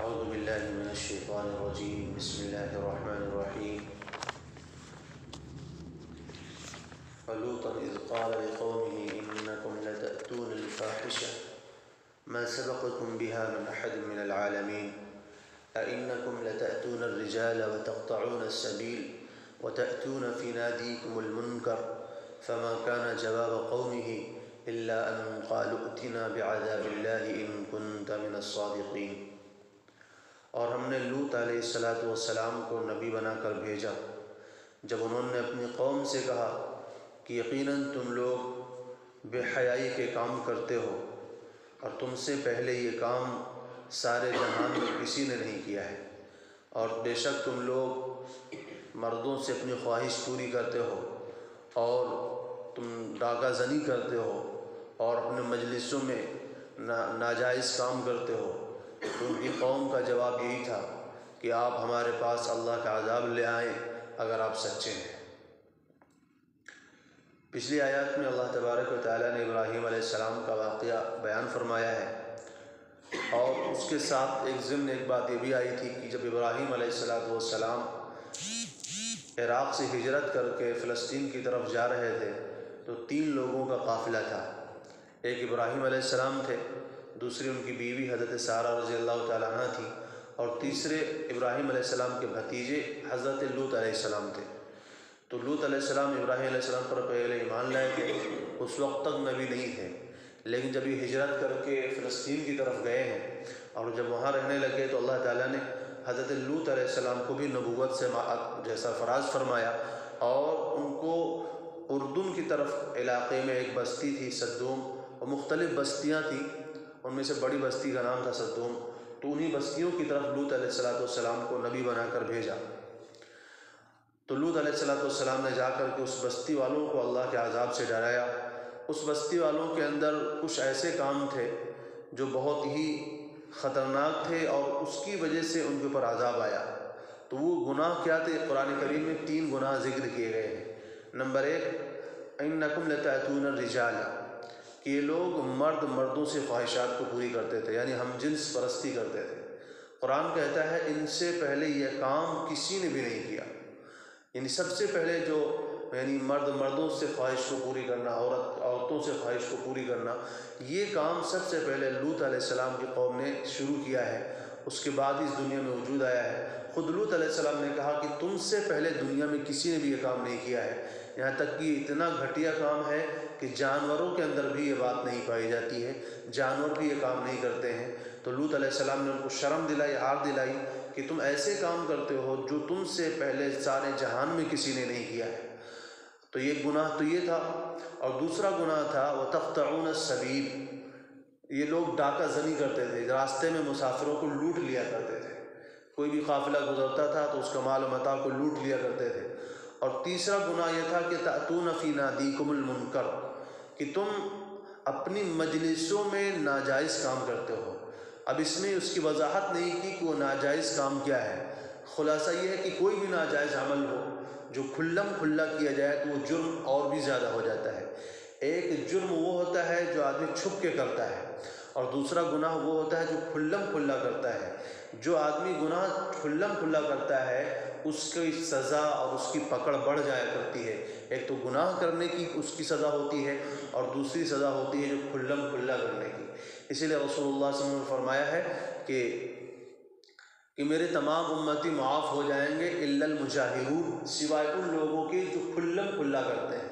أعوذ بالله من الشيطان الرجيم. بسم الله الرحمن الرحيم. فلوطا إذ قال لقومه إنكم لتأتون الفاحشة ما سبقكم بها من أحد من العالمين أئنكم لتأتون الرجال وتقطعون السبيل وتأتون في ناديكم المنكر فما كان جواب قومه إلا أن قالوا ائتنا بعذاب الله إن كنت من الصادقين. اور ہم نے لوط علیہ السلام کو نبی بنا کر بھیجا جب انہوں نے اپنی قوم سے کہا کہ یقیناً تم لوگ بے حیائی کے کام کرتے ہو اور تم سے پہلے یہ کام سارے جہان میں کسی نے نہیں کیا ہے، اور بے شک تم لوگ مردوں سے اپنی خواہش پوری کرتے ہو اور تم ڈاکہ زنی کرتے ہو اور اپنے مجلسوں میں ناجائز کام کرتے ہو. تو ان کی قوم کا جواب یہی تھا کہ آپ ہمارے پاس اللہ کا عذاب لے آئیں اگر آپ سچے ہیں. پچھلی آیات میں اللہ تبارک و تعالیٰ نے ابراہیم علیہ السلام کا واقعہ بیان فرمایا ہے، اور اس کے ساتھ ایک بات یہ بھی آئی تھی کہ جب ابراہیم علیہ السلام عراق سے ہجرت کر کے فلسطین کی طرف جا رہے تھے تو 3 لوگوں کا قافلہ تھا. ایک ابراہیم علیہ السلام تھے، دوسری ان کی بیوی حضرت سارہ رضی اللہ تعالیٰ عنہ تھی، اور تیسرے ابراہیم علیہ السلام کے بھتیجے حضرت لوط علیہ السلام تھے. تو لوط علیہ السلام ابراہیم علیہ السلام پر پہلے ایمان لائے تھے، اس وقت تک نبی نہیں تھے، لیکن جب یہ ہجرت کر کے فلسطین کی طرف گئے ہیں اور جب وہاں رہنے لگے تو اللہ تعالیٰ نے حضرت لوط علیہ السلام کو بھی نبوت سے جیسا فراز فرمایا، اور ان کو اردن کی طرف علاقے میں ایک بستی تھی سدوم، اور مختلف بستیاں تھیں، ان میں سے بڑی بستی کا نام تھا سدوم. تو انہی بستیوں کی طرف لوط علیہ السلام کو نبی بنا کر بھیجا. تو لوط علیہ السلام نے جا کر کے اس بستی والوں کو اللہ کے عذاب سے ڈرایا. اس بستی والوں کے اندر کچھ ایسے کام تھے جو بہت ہی خطرناک تھے اور اس کی وجہ سے ان کے اوپر عذاب آیا. تو وہ گناہ کیا تھے؟ قرآن کریم میں 3 گناہ ذکر کیے گئے ہیں. نمبر 1 انکم لتأتون الرجال، کہ یہ لوگ مردوں سے خواہشات کو پوری کرتے تھے، یعنی ہم جنس پرستی کرتے تھے. قرآن کہتا ہے ان سے پہلے یہ کام کسی نے بھی نہیں کیا، یعنی سب سے پہلے جو مردوں سے خواہش کو پوری کرنا، عورتوں سے خواہش کو پوری کرنا، یہ کام سب سے پہلے لوط علیہ السلام کی قوم نے شروع کیا ہے. اس کے بعد اس دنیا میں وجود آیا ہے. خود لوط علیہ السلام نے کہا کہ تم سے پہلے دنیا میں کسی نے بھی یہ کام نہیں کیا ہے، یہاں تک کہ اتنا گھٹیا کام ہے کہ جانوروں کے اندر بھی یہ بات نہیں پائی جاتی ہے، جانور بھی یہ کام نہیں کرتے ہیں. تو لوط علیہ السلام نے ان کو شرم دلائی، عار دلائی کہ تم ایسے کام کرتے ہو جو تم سے پہلے سارے جہان میں کسی نے نہیں کیا ہے. تو یہ گناہ تو یہ تھا. اور دوسرا گناہ تھا وَتَقْطَعُونَ السَّبِيلَ، یہ لوگ ڈاکہ زنی کرتے تھے، راستے میں مسافروں کو لوٹ لیا کرتے تھے. کوئی بھی قافلہ گزرتا تھا تو اس کا مال و متاع کو لوٹ لیا کرتے تھے. اور تیسرا گناہ یہ تھا کہ تأتون فی نادیکم المنکر، کہ تم اپنی مجلسوں میں ناجائز کام کرتے ہو. اب اس میں اس کی وضاحت نہیں کی کہ وہ ناجائز کام کیا ہے. خلاصہ یہ ہے کہ کوئی بھی ناجائز عمل ہو جو کھلم کھلا کیا جائے تو وہ جرم اور بھی زیادہ ہو جاتا ہے. ایک جرم وہ ہوتا ہے جو آدمی چھپ کے کرتا ہے، اور دوسرا گناہ وہ ہوتا ہے جو کھلم کھلا کرتا ہے. جو آدمی گناہ کھلم کھلا کرتا ہے اس کی سزا اور اس کی پکڑ بڑھ جایا کرتی ہے. ایک تو گناہ کرنے کی اس کی سزا ہوتی ہے، اور دوسری سزا ہوتی ہے جو کھلم کھلا کرنے کی. اسی لیے رسول اللہ صلی اللہ علیہ وسلم نے فرمایا ہے کہ میرے تمام امتی معاف ہو جائیں گے الا المجاہرون، سوائے ان لوگوں کے جو کھلم کھلا کرتے ہیں.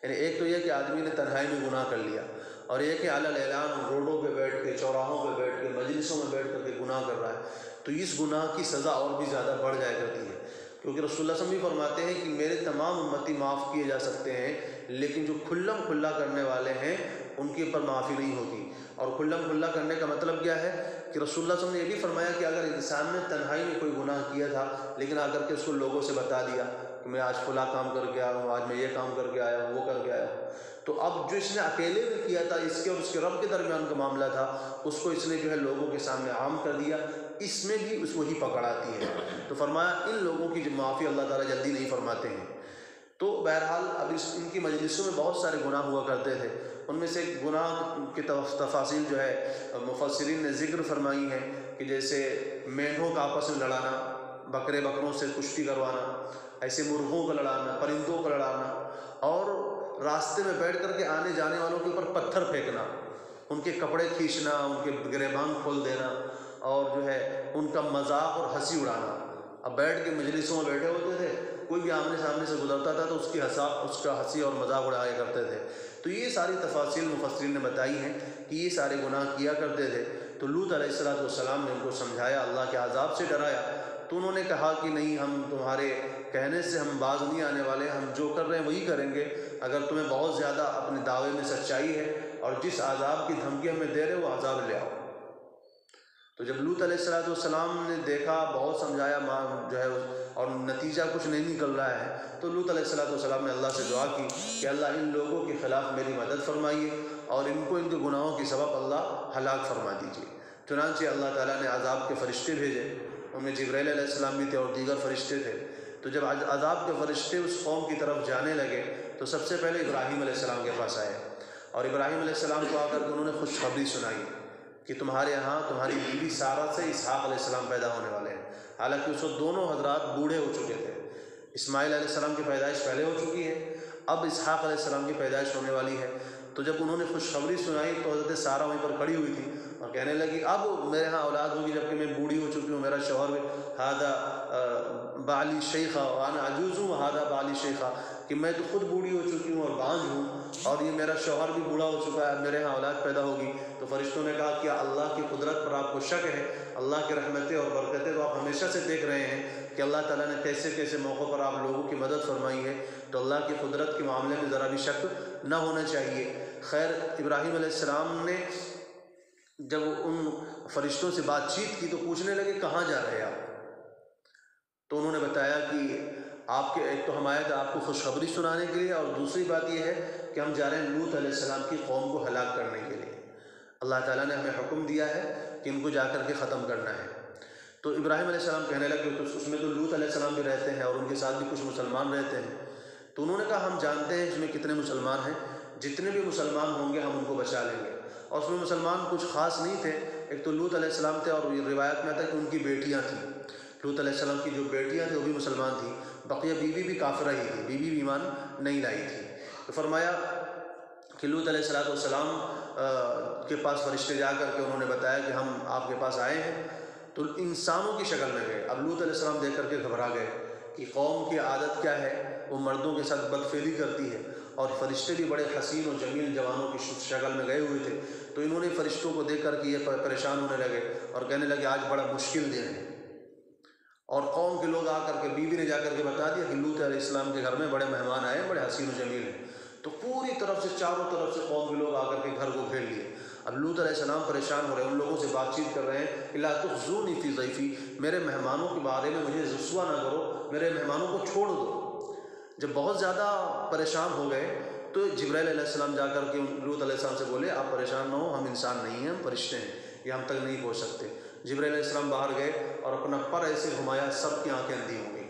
یعنی ایک تو یہ کہ آدمی نے تنہائی میں گناہ کر لیا، اور یہ کہ علی الاعلان روڈوں پہ بیٹھ کے، چوراہوں پہ بیٹھ کے، مجلسوں میں بیٹھ کر کے گناہ کر رہا ہے، تو اس گناہ کی سزا اور بھی زیادہ بڑھ جایا کرتی ہے. کیونکہ رسول اللہ صلی اللہ علیہ وسلم بھی فرماتے ہیں کہ میرے تمام امتی معاف کیے جا سکتے ہیں، لیکن جو کھلم کھلا کرنے والے ہیں ان کے اوپر معافی نہیں ہوتی. اور کھلم کھلا کرنے کا مطلب کیا ہے کہ رسول اللہ صلی اللہ علیہ وسلم نے یہ بھی فرمایا کہ اگر انسان نے تنہائی میں کوئی گناہ کیا تھا لیکن آ کر کے اس کو لوگوں سے بتا دیا کہ میں آج فلاں کام کر کے آیا ہوں، آج میں یہ کام کر کے آیا ہوں، وہ کر کے آیا ہوں، تو اب جو اس نے اکیلے میں کیا تھا، اس کے اور اس کے رب کے درمیان کا معاملہ تھا، اس کو اس نے جو ہے لوگوں کے سامنے عام کر دیا، اس میں بھی اس وہی پکڑ آتی ہے. تو فرمایا ان لوگوں کی معافی اللہ تعالیٰ جلدی نہیں فرماتے ہیں. تو بہرحال اب ان کی مجلسوں میں بہت سارے گناہ ہوا کرتے تھے. ان میں سے گناہ کی تفاصیل جو ہے مفسرین نے ذکر فرمائی ہیں کہ جیسے مینڈھوں کا آپس میں لڑانا، بکروں سے کشتی کروانا، ایسے مرغوں کا لڑانا، پرندوں کا لڑانا، اور راستے میں بیٹھ کر کے آنے جانے والوں کے اوپر پتھر پھینکنا، ان کے کپڑے کھینچنا، ان کے گریبان کھول دینا، اور جو ہے ان کا مذاق اور ہنسی اڑانا۔ اب بیٹھ کے مجلسوں میں بیٹھے ہوتے تھے، کوئی بھی آمنے سامنے سے گزرتا تھا تو اس کا ہنسی اور مذاق اڑایا کرتے تھے۔ تو یہ ساری تفاصیل مفسرین نے بتائی ہیں کہ یہ سارے گناہ کیا کرتے تھے۔ تو لوط علیہ السلام نے ان کو سمجھایا، اللہ کے عذاب سے ڈرایا، تو انہوں نے کہا کہ نہیں، ہم تمہارے کہنے سے ہم باز نہیں آنے والے، ہم جو کر رہے ہیں وہی کریں گے۔ اگر تمہیں بہت زیادہ اپنے دعوے میں سچائی ہے اور جس عذاب کی دھمکی ہمیں دے رہے وہ عذاب لے آؤ۔ تو جب لوط علیہ السلام نے دیکھا، بہت سمجھایا جو ہے اور نتیجہ کچھ نہیں نکل رہا ہے، تو لوط علیہ السلام نے اللہ سے دعا کی کہ اللہ ان لوگوں کے خلاف میری مدد فرمائیے اور ان کو ان کے گناہوں کی سبب اللہ ہلاک فرما دیجیے۔ چنانچہ اللہ تعالیٰ نے عذاب کے فرشتے بھیجے، ان میں جبرائیل علیہ السلام بھی تھے اور دیگر فرشتے تھے۔ تو جب عذاب کے فرشتے اس قوم کی طرف جانے لگے تو سب سے پہلے ابراہیم علیہ السلام کے پاس آئے، اور ابراہیم علیہ السلام کو آ کر کے انہوں نے خوشخبری سنائی کہ تمہارے ہاں تمہاری بیوی سارہ سے اسحاق علیہ السلام پیدا ہونے والے ہیں۔ حالانکہ اس وقت دونوں حضرات بوڑھے ہو چکے تھے، اسماعیل علیہ السلام کی پیدائش پہلے ہو چکی ہے، اب اسحاق علیہ السلام کی پیدائش ہونے والی ہے۔ تو جب انہوں نے خوشخبری سنائی تو حضرت سارہ وہیں پر کھڑی ہوئی تھی اور کہنے لگی اب میرے ہاں اولاد ہوگی، جبکہ میں بوڑھی ہو چکی ہوں، میرا شوہر بھی ہادہ بالی شیخہ وانا عجوز ہوں، ہادہ بالی شیخہ، کہ میں تو خود بوڑھی ہو چکی ہوں اور بانجھ ہوں، اور یہ میرا شوہر بھی بوڑھا ہو چکا ہے، میرے ہاں اولاد پیدا ہوگی۔ تو فرشتوں نے کہا کیا اللہ کی قدرت پر آپ کو شک ہے؟ اللہ کی رحمتیں اور برکتیں تو آپ ہمیشہ سے دیکھ رہے ہیں کہ اللہ تعالیٰ نے کیسے کیسے موقعوں پر آپ لوگوں کی مدد فرمائی ہے، تو اللہ کی قدرت کے معاملے میں ذرا بھی شک نہ ہونا چاہیے۔ خیر، ابراہیم علیہ السلام نے جب ان فرشتوں سے بات چیت کی تو پوچھنے لگے کہاں جا رہے آپ؟ تو انہوں نے بتایا کہ آپ کے ایک تو ہم آئے تھے آپ کو خوشخبری سنانے کے لیے، اور دوسری بات یہ ہے کہ ہم جا رہے ہیں لوط علیہ السلام کی قوم کو ہلاک کرنے کے لیے۔ اللہ تعالیٰ نے ہمیں حکم دیا ہے کہ ان کو جا کر کے ختم کرنا ہے۔ تو ابراہیم علیہ السلام کہنے لگے تو اس میں تو لوط علیہ السلام بھی رہتے ہیں اور ان کے ساتھ بھی کچھ مسلمان رہتے ہیں۔ تو انہوں نے کہا ہم جانتے ہیں اس میں کتنے مسلمان ہیں، جتنے بھی مسلمان ہوں گے ہم ان کو بچا لیں گے۔ اور اس میں مسلمان کچھ خاص نہیں تھے، ایک تو لوط علیہ السلام تھے، اور یہ روایت میں آتا ہے کہ ان کی بیٹیاں تھیں، لوط علیہ السلام کی جو بیٹیاں تھیں وہ بھی مسلمان تھیں، بقیہ بیوی بھی کافرہ ہی تھی، بیوی بھی ایمان نہیں لائی تھی۔ تو فرمایا کہ لوط علیہ السلام کے پاس فرشتے جا کر کے انہوں نے بتایا کہ ہم آپ کے پاس آئے ہیں، تو انسانوں کی شکل میں گئے۔ اب لوط علیہ السلام دیکھ کر کے گھبرا گئے کہ قوم کی عادت کیا ہے، وہ مردوں کے ساتھ بدفعلی کرتی ہے، اور فرشتے بھی بڑے حسین و جمیل جوانوں کی شکل میں گئے ہوئے تھے۔ تو انہوں نے فرشتوں کو دیکھ کر کے یہ پریشان ہونے لگے اور کہنے لگے آج بڑا مشکل دن ہے۔ اور قوم کے لوگ آ کر کے، بیوی نے جا کر کے بتا دیا کہ لوط علیہ السلام کے گھر میں بڑے مہمان آئے ہیں، بڑے حسین و جمیل ہیں۔ تو پوری طرف سے، چاروں طرف سے قوم کے لوگ آ کر کے گھر کو گھیر لیے۔ اب لوط علیہ السلام پریشان ہو رہے ہیں، ان لوگوں سے بات چیت کر رہے ہیں کہ لا تخزونی فی ضیفی، میرے مہمانوں کے بارے میں مجھے رسوا نہ کرو، میرے مہمانوں کو چھوڑ دو۔ جب بہت زیادہ پریشان ہو گئے تو جبرائیل علیہ السلام جا کر کے لوط علیہ السلام سے بولے آپ پریشان نہ ہو، ہم انسان نہیں ہیں، ہم فرشتے ہیں، یہ ہم تک نہیں پہنچ سکتے۔ جبرائیل علیہ السلام باہر گئے اور اپنا پر ایسے گھمایا، سب کی آنکھیں اندھی ہو گئی،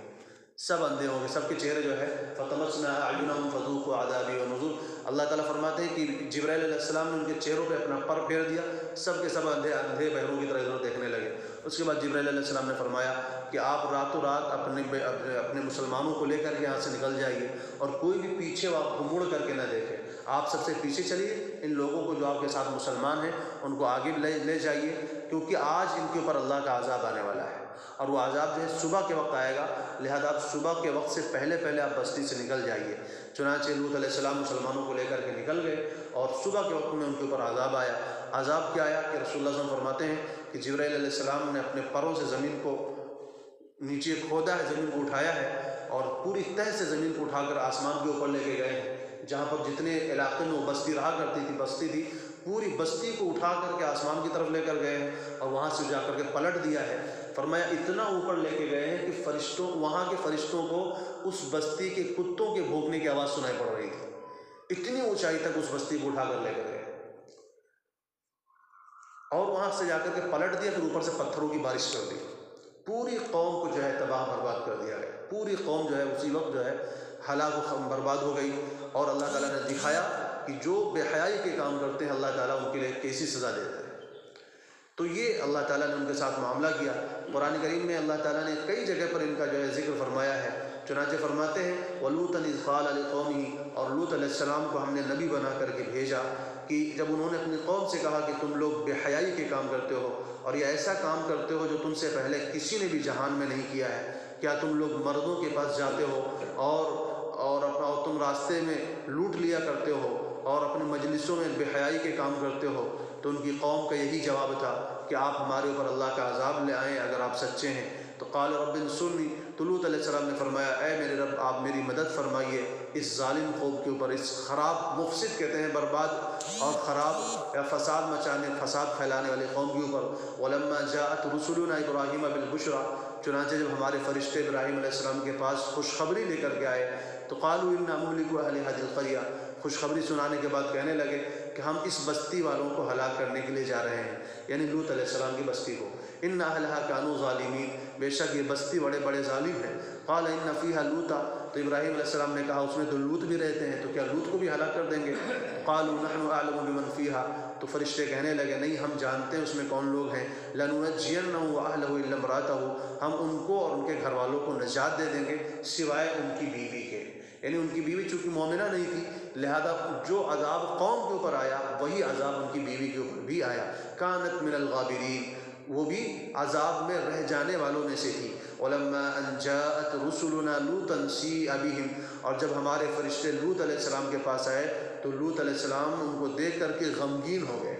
سب اندھے ہوں گے، سب کے چہرے جو ہے فَطَمَسْنَا أَعْيُنَهُمْ فَذُوقُوا عَذَابِي وَنُذُرِ۔ اللہ تعالیٰ فرماتے ہیں کہ جبرائیل علیہ السلام نے ان کے چہروں پہ اپنا پر پھیر دیا، سب کے سب اندھے بہروں کی طرح ادھر دیکھنے لگے۔ اس کے بعد جبرائیل علیہ السلام نے فرمایا کہ آپ راتوں رات اپنے مسلمانوں کو لے کر کے یہاں سے نکل جائیے، اور کوئی بھی پیچھے آپ کو مڑ کر کے نہ دیکھے، آپ سب سے پیچھے چلیے، ان لوگوں کو جو آپ کے ساتھ مسلمان ہیں ان کو آگے لے جائیے، کیونکہ آج ان کے اوپر اللہ کا عذاب آنے والا ہے، اور وہ عذاب جو ہے صبح کے وقت آئے گا، لہذا آپ صبح کے وقت سے پہلے آپ بستی سے نکل جائیے۔ چنانچہ لوط علیہ السلام مسلمانوں کو لے کر کے نکل گئے، اور صبح کے وقت میں ان کے اوپر عذاب آیا۔ عذاب کیا آیا کہ رسول اللہ صلی اللہ علیہ وسلم فرماتے ہیں کہ جبرائیل علیہ السلام نے اپنے پروں سے زمین کو نیچے کھودا ہے، زمین کو اٹھایا ہے، اور پوری تہہ سے زمین کو اٹھا کر آسمان کے اوپر لے کے گئے ہیں۔ جہاں پر جتنے علاقے میں وہ بستی رہا کرتی تھی، بستی تھی، پوری بستی کو اٹھا کر کے آسمان کی طرف لے کر گئے ہیں، اور وہاں سے جا کر کے پلٹ دیا ہے۔ فرمایا اتنا اوپر لے کے گئے ہیں کہ وہاں کے فرشتوں کو اس بستی کے کتوں کے بھونکنے کی آواز سنائی پڑ رہی تھی، اتنی اونچائی تک اس بستی کو اٹھا کر لے کر گئے، اور وہاں سے جا کر کے پلٹ دیا، پھر اوپر سے پتھروں کی بارش کر دی، پوری قوم کو جو ہے تباہ برباد کر دیا گیا، پوری قوم جو ہے اسی وقت جو ہے ہلاک و برباد ہو گئی۔ اور اللہ تعالیٰ نے دکھایا کہ جو بے حیائی کے کام کرتے ہیں اللہ تعالیٰ ان کے لیے کیسی سزا دیتا ہے۔ تو یہ اللہ تعالیٰ نے ان کے ساتھ معاملہ کیا۔ قرآن کریم میں اللہ تعالیٰ نے کئی جگہ پر ان کا جو ہے ذکر فرمایا ہے، چنانچہ فرماتے ہیں وَلُوطًا إِذْ قَالَ لِقَوْمِهِ، اور لوط علیہ السلام کو ہم نے نبی بنا کر کے بھیجا کہ جب انہوں نے اپنی قوم سے کہا کہ تم لوگ بے حیائی کے کام کرتے ہو اور یہ ایسا کام کرتے ہو جو تم سے پہلے کسی نے بھی جہان میں نہیں کیا ہے، کیا تم لوگ مردوں کے پاس جاتے ہو اور تم راستے میں لوٹ لیا کرتے ہو اور اپنی مجلسوں میں بے حیائی کے کام کرتے ہو؟ تو ان کی قوم کا یہی جواب تھا کہ آپ ہمارے اوپر اللہ کا عذاب لے آئیں اگر آپ سچے ہیں۔ تو قال رب انصرنی، تو لوط علیہ السلام نے فرمایا اے میرے رب آپ میری مدد فرمائیے اس ظالم قوم کے اوپر، اس خراب، مفسد کہتے ہیں برباد اور خراب یا فساد پھیلانے والے قوم کے اوپر۔ ولما جاءت رسلنا ابراہیم بالبشرا، چنانچہ جب ہمارے فرشتے ابراہیم علیہ السلام کے پاس خوشخبری لے کر کے آئے تو قالوا انا مهلكو اهل هذه القرية، خوشخبری سنانے کے بعد کہنے لگے کہ ہم اس بستی والوں کو ہلاک کرنے کے لیے جا رہے ہیں، یعنی لوط علیہ السلام کی بستی کو۔ ان اهلها كانوا ظالمین، بے شک یہ بستی بڑے بڑے ظالم ہیں۔ قال ان فيها لوطا، تو ابراہیم علیہ السلام نے کہا اس میں تو لوط بھی رہتے ہیں، تو کیا لوط کو بھی ہلاک کر دیں گے؟ قالوا نحن اعلم بمن فيها، تو فرشتے کہنے لگے نہیں ہم جانتے ہیں اس میں کون لوگ ہیں۔ لننجینہ واہلہ الا امرأتہ، ہم ان کو اور ان کے گھر والوں کو نجات دے دیں گے سوائے ان کی بیوی کے، یعنی ان کی بیوی چونکہ مومنہ نہیں تھی لہذا جو عذاب قوم کے اوپر آیا وہی عذاب ان کی بیوی کے اوپر بھی آیا۔ کانت من الغابرین، وہ بھی عذاب میں رہ جانے والوں میں سے تھی۔ ولما ان جاءت رسلنا لوطا سیء بهم، اور جب ہمارے فرشتے لوط علیہ السلام کے پاس آئے تو لوط علیہ السلام ان کو دیکھ کر کے غمگین ہو گئے۔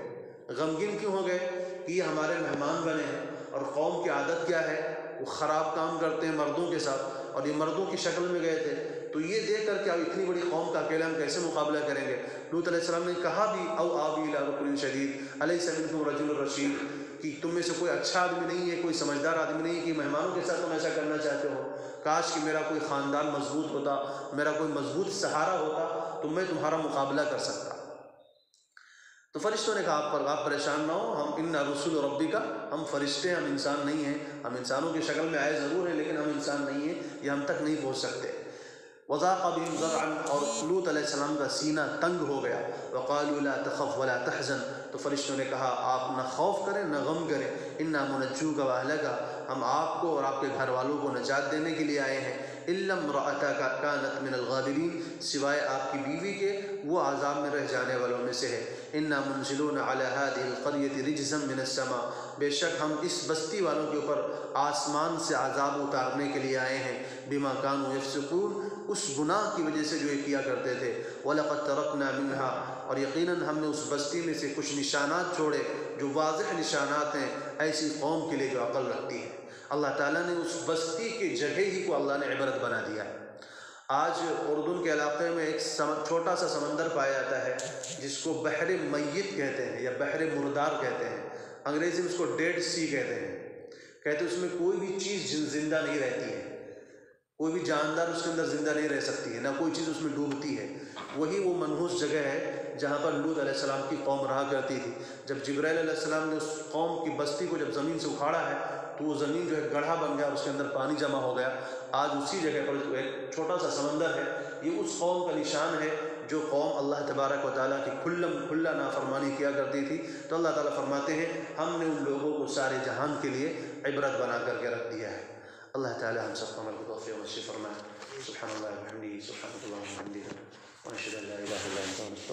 غمگین کیوں ہو گئے؟ کہ یہ ہمارے مہمان بنے ہیں اور قوم کی عادت کیا ہے، وہ خراب کام کرتے ہیں مردوں کے ساتھ، اور یہ مردوں کی شکل میں گئے تھے، تو یہ دیکھ کر کے اب اتنی بڑی قوم کا اکیلے ہم کیسے مقابلہ کریں گے؟ لوط علیہ السلام نے کہا بھی او آوی الی رکن شدید الیس منکم رجل رشید، کہ تم میں سے کوئی اچھا آدمی نہیں ہے، کوئی سمجھدار آدمی نہیں ہے کہ مہمانوں کے ساتھ تم ایسا کرنا چاہتے ہو؟ کاش کہ میرا کوئی خاندان مضبوط ہوتا، میرا کوئی مضبوط سہارا ہوتا تو میں تمہارا مقابلہ کر سکتا۔ تو فرشتوں نے کہا آپ پریشان نہ ہو، ہم ان رسول ربی کا، ہم فرشتے ہیں، ہم انسان نہیں ہیں، ہم انسانوں کی شکل میں آئے ضرور ہیں لیکن ہم انسان نہیں ہیں، یہ ہم تک نہیں پہنچ سکتے۔ وضاق بهم ذرعا، اور لوط علیہ السلام کا سینہ تنگ ہو گیا۔ وقالوا لا تخف ولا تحزن، تو فرشتوں نے کہا آپ نہ خوف کریں نہ غم کریں، انا منجوک واہلک، ہم آپ کو اور آپ کے گھر والوں کو نجات دینے کے لیے آئے ہیں۔ الا امرأتک کانت من الغابرین، سوائے آپ کی بیوی کے وہ عذاب میں رہ جانے والوں میں سے ہے۔ انا منزلون علی هذه القرية رجزا من السماء، بے شک ہم اس بستی والوں کے اوپر آسمان سے عذاب اتارنے کے لیے آئے ہیں۔ بما كانوا يفسقون، اس گناہ کی وجہ سے جو یہ کیا کرتے تھے۔ وَلَقَدْ تَرَكْنَا مِنْهَا، اور یقیناً ہم نے اس بستی میں سے کچھ نشانات چھوڑے جو واضح نشانات ہیں ایسی قوم کے لیے جو عقل رکھتی ہے۔ اللہ تعالیٰ نے اس بستی کے جگہ ہی کو اللہ نے عبرت بنا دیا ہے۔ آج اردن کے علاقے میں ایک چھوٹا سا سمندر پایا جاتا ہے جس کو بحر میت کہتے ہیں یا بحر مردار کہتے ہیں، انگریزی میں اس کو ڈیڈ سی کہتے ہیں۔ کہتے ہیں اس میں کوئی بھی چیز زندہ نہیں رہتی ہے، کوئی بھی جاندار اس کے اندر زندہ نہیں رہ سکتی ہے، نہ کوئی چیز اس میں ڈوبتی ہے۔ وہی وہ منحوس جگہ ہے جہاں پر لوط علیہ السلام کی قوم رہا کرتی تھی۔ جب جبرائیل علیہ السلام نے اس قوم کی بستی کو جب زمین سے اکھاڑا ہے تو وہ زمین جو ہے گڑھا بن گیا اور اس کے اندر پانی جمع ہو گیا۔ آج اسی جگہ پر ایک چھوٹا سا سمندر ہے، یہ اس قوم کا نشان ہے جو قوم اللہ تبارک و تعالیٰ کی کھلا نافرمانی کیا کرتی تھی۔ تو اللہ تعالیٰ فرماتے ہیں ہم نے ان لوگوں کو سارے جہان کے لیے عبرت بنا کر کے رکھ دیا ہے۔ اللہ تعالیٰ ہم سب کو عمل کو توفیق نصیب فرمائے۔ سبحان اللہ وبحمدہ، سبحان اللہ وبحمدہ، ونشهد ان لا اله الا انت،